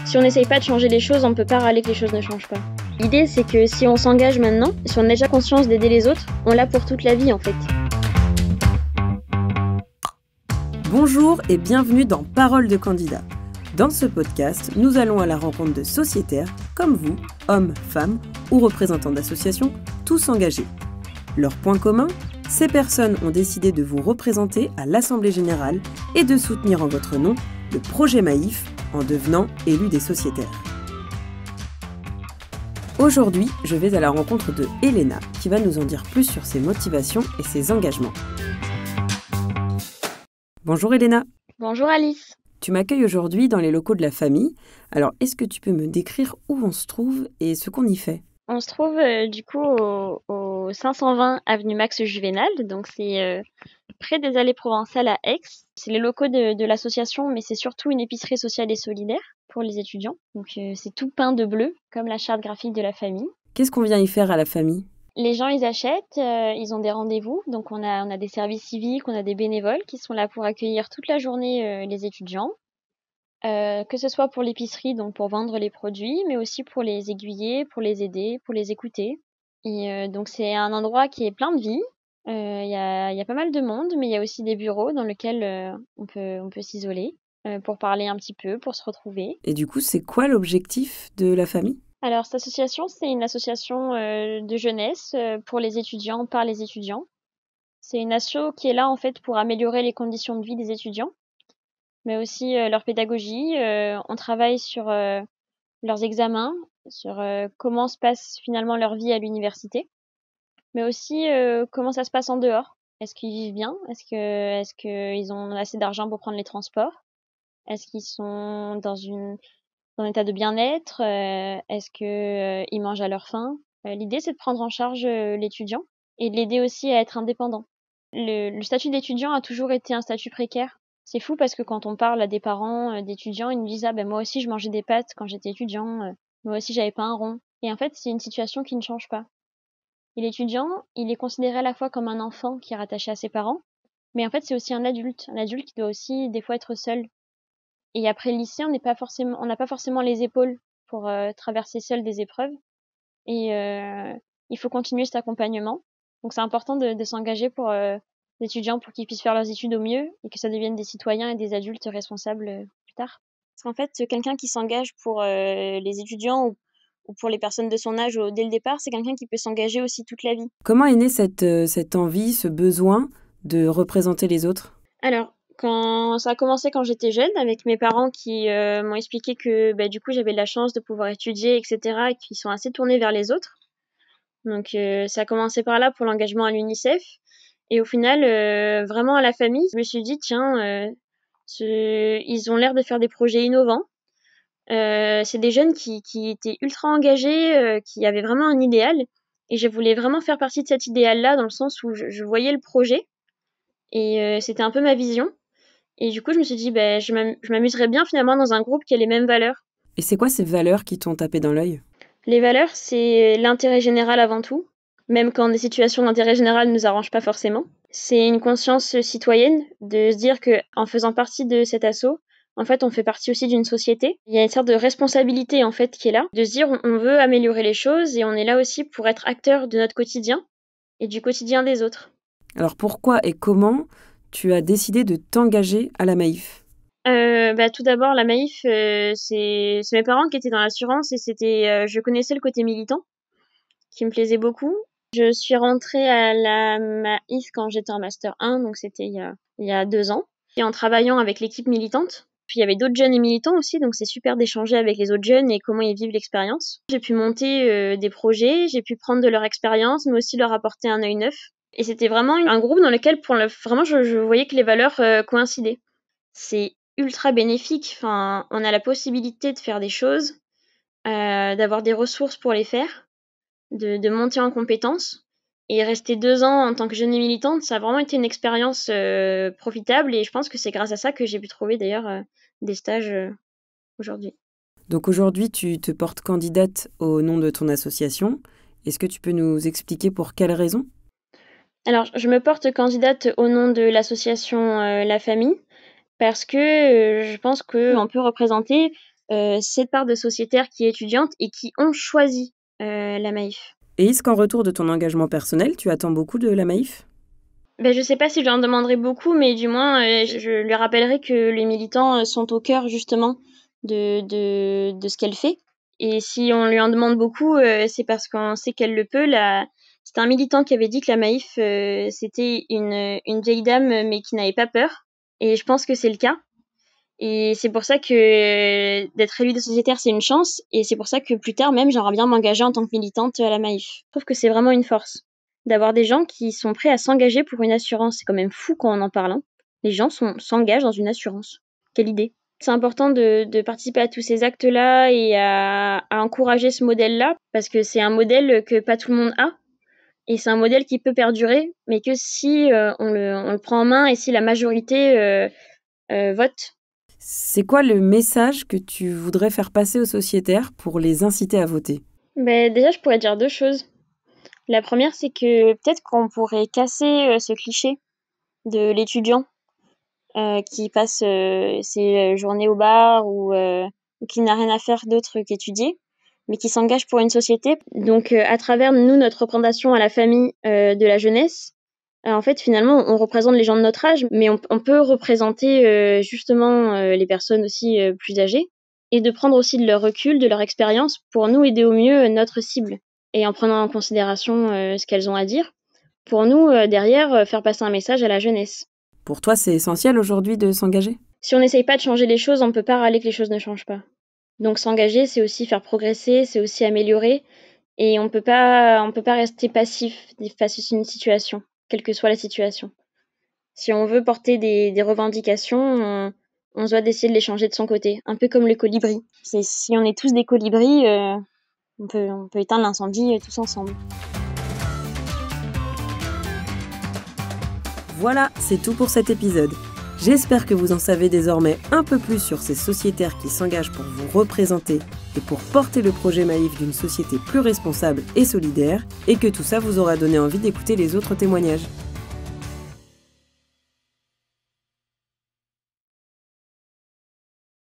Si on n'essaye pas de changer les choses, on ne peut pas râler que les choses ne changent pas. L'idée, c'est que si on s'engage maintenant, si on a déjà conscience d'aider les autres, on l'a pour toute la vie en fait. Bonjour et bienvenue dans Paroles de candidats. Dans ce podcast, nous allons à la rencontre de sociétaires comme vous, hommes, femmes ou représentants d'associations, tous engagés. Leur point commun, ces personnes ont décidé de vous représenter à l'Assemblée Générale et de soutenir en votre nom le projet Maïf en devenant élus des sociétaires. Aujourd'hui, je vais à la rencontre de Elena qui va nous en dire plus sur ses motivations et ses engagements. Bonjour Elena. Bonjour Alice. Tu m'accueilles aujourd'hui dans les locaux de la famille. Alors, est-ce que tu peux me décrire où on se trouve et ce qu'on y fait ? On se trouve du coup au 520 avenue Max Juvénal, donc c'est près des Allées Provençales à Aix. C'est les locaux de l'association, mais c'est surtout une épicerie sociale et solidaire pour les étudiants. Donc c'est tout peint de bleu, comme la charte graphique de la famille. Qu'est-ce qu'on vient y faire à la famille ? Les gens, ils achètent, ils ont des rendez-vous. Donc on a des services civiques, on a des bénévoles qui sont là pour accueillir toute la journée les étudiants. Que ce soit pour l'épicerie, donc pour vendre les produits, mais aussi pour les aiguiller, pour les aider, pour les écouter. Et donc c'est un endroit qui est plein de vie. Il y a pas mal de monde, mais il y a aussi des bureaux dans lesquels on peut s'isoler pour parler un petit peu, pour se retrouver. Et du coup, c'est quoi l'objectif de la famille ? Alors cette association, c'est une association de jeunesse pour les étudiants, par les étudiants. C'est une asso qui est là en fait pour améliorer les conditions de vie des étudiants, mais aussi leur pédagogie. On travaille sur leurs examens, sur comment se passe finalement leur vie à l'université, mais aussi comment ça se passe en dehors. Est-ce qu'ils vivent bien ? Est-ce qu'ils ont assez d'argent pour prendre les transports ? Est-ce qu'ils sont dans un état de bien-être ? Est-ce qu'ils mangent à leur faim ? L'idée, c'est de prendre en charge l'étudiant et de l'aider aussi à être indépendant. Le statut d'étudiant a toujours été un statut précaire. C'est fou parce que quand on parle à des parents d'étudiants, ils nous disent « Ah ben moi aussi je mangeais des pâtes quand j'étais étudiant, moi aussi j'avais pas un rond ». Et en fait, c'est une situation qui ne change pas. Et l'étudiant, il est considéré à la fois comme un enfant qui est rattaché à ses parents, mais en fait c'est aussi un adulte qui doit aussi des fois être seul. Et après le lycée, on n'a pas forcément les épaules pour traverser seul des épreuves. Et il faut continuer cet accompagnement. Donc c'est important de s'engager pour les étudiants pour qu'ils puissent faire leurs études au mieux et que ça devienne des citoyens et des adultes responsables plus tard. Parce qu'en fait, quelqu'un qui s'engage pour les étudiants ou pour les personnes de son âge dès le départ, c'est quelqu'un qui peut s'engager aussi toute la vie. Comment est née cette envie, ce besoin de représenter les autres ? Alors, quand ça a commencé quand j'étais jeune, avec mes parents qui m'ont expliqué que du coup j'avais de la chance de pouvoir étudier, etc., et qu'ils sont assez tournés vers les autres. Donc ça a commencé par là pour l'engagement à l'UNICEF. Et au final, vraiment à la famille, je me suis dit, tiens, ils ont l'air de faire des projets innovants. C'est des jeunes qui étaient ultra engagés, qui avaient vraiment un idéal. Et je voulais vraiment faire partie de cet idéal-là, dans le sens où je voyais le projet. Et c'était un peu ma vision. Et du coup, je me suis dit, je m'amuserais bien finalement dans un groupe qui a les mêmes valeurs. Et c'est quoi ces valeurs qui t'ont tapé dans l'œil ? Les valeurs, c'est l'intérêt général avant tout, même quand des situations d'intérêt général ne nous arrangent pas forcément. C'est une conscience citoyenne de se dire que en faisant partie de cet assaut, en fait, on fait partie aussi d'une société. Il y a une sorte de responsabilité en fait qui est là, de se dire on veut améliorer les choses et on est là aussi pour être acteur de notre quotidien et du quotidien des autres. Alors pourquoi et comment tu as décidé de t'engager à la Maïf ? Tout d'abord, la Maïf, c'est mes parents qui étaient dans l'assurance et je connaissais le côté militant qui me plaisait beaucoup. Je suis rentrée à la Maïf quand j'étais en Master 1, donc c'était il y a 2 ans, et en travaillant avec l'équipe militante. Puis il y avait d'autres jeunes et militants aussi, donc c'est super d'échanger avec les autres jeunes et comment ils vivent l'expérience. J'ai pu monter des projets, j'ai pu prendre de leur expérience, mais aussi leur apporter un œil neuf. Et c'était vraiment un groupe dans lequel vraiment je voyais que les valeurs coïncidaient. C'est ultra bénéfique, enfin, on a la possibilité de faire des choses, d'avoir des ressources pour les faire, de monter en compétences. Et rester 2 ans en tant que jeune et militante, ça a vraiment été une expérience profitable et je pense que c'est grâce à ça que j'ai pu trouver d'ailleurs des stages aujourd'hui. Donc aujourd'hui, tu te portes candidate au nom de ton association. Est-ce que tu peux nous expliquer pour quelles raisons ? Alors, je me porte candidate au nom de l'association La Famille parce que je pense qu'on peut représenter cette part de sociétaires qui est étudiante et qui ont choisi la Maïf. Et est-ce qu'en retour de ton engagement personnel, tu attends beaucoup de la Maïf ? Je sais pas si je lui en demanderai beaucoup, mais du moins, je lui rappellerai que les militants sont au cœur justement de ce qu'elle fait. Et si on lui en demande beaucoup, c'est parce qu'on sait qu'elle le peut. C'était un militant qui avait dit que la Maïf, c'était une vieille dame, mais qui n'avait pas peur. Et je pense que c'est le cas. Et c'est pour ça que d'être élue de sociétaire, c'est une chance. Et c'est pour ça que plus tard, même, j'aimerais bien m'engager en tant que militante à la Maïf. Je trouve que c'est vraiment une force d'avoir des gens qui sont prêts à s'engager pour une assurance. C'est quand même fou quand on en parle. Hein. Les gens s'engagent dans une assurance. Quelle idée. C'est important de participer à tous ces actes-là et à encourager ce modèle-là, parce que c'est un modèle que pas tout le monde a. Et c'est un modèle qui peut perdurer, mais que si on le prend en main et si la majorité vote. C'est quoi le message que tu voudrais faire passer aux sociétaires pour les inciter à voter ? Déjà, je pourrais dire 2 choses. La première, c'est que peut-être qu'on pourrait casser ce cliché de l'étudiant qui passe ses journées au bar ou qui n'a rien à faire d'autre qu'étudier, mais qui s'engage pour une société. Donc, à travers nous, notre représentation à la famille de la jeunesse, en fait, finalement, on représente les gens de notre âge, mais on peut représenter justement les personnes aussi plus âgées et de prendre aussi de leur recul, de leur expérience pour nous aider au mieux notre cible et en prenant en considération ce qu'elles ont à dire. Pour nous, derrière, faire passer un message à la jeunesse. Pour toi, c'est essentiel aujourd'hui de s'engager ? Si on n'essaye pas de changer les choses, on ne peut pas râler que les choses ne changent pas. Donc s'engager, c'est aussi faire progresser, c'est aussi améliorer. Et on peut pas rester passif face à une situation, quelle que soit la situation. Si on veut porter des revendications, on se doit d'essayer de les changer de son côté. Un peu comme le colibri. Si on est tous des colibris, on peut éteindre l'incendie tous ensemble. Voilà, c'est tout pour cet épisode. J'espère que vous en savez désormais un peu plus sur ces sociétaires qui s'engagent pour vous représenter et pour porter le projet Maïf d'une société plus responsable et solidaire, et que tout ça vous aura donné envie d'écouter les autres témoignages.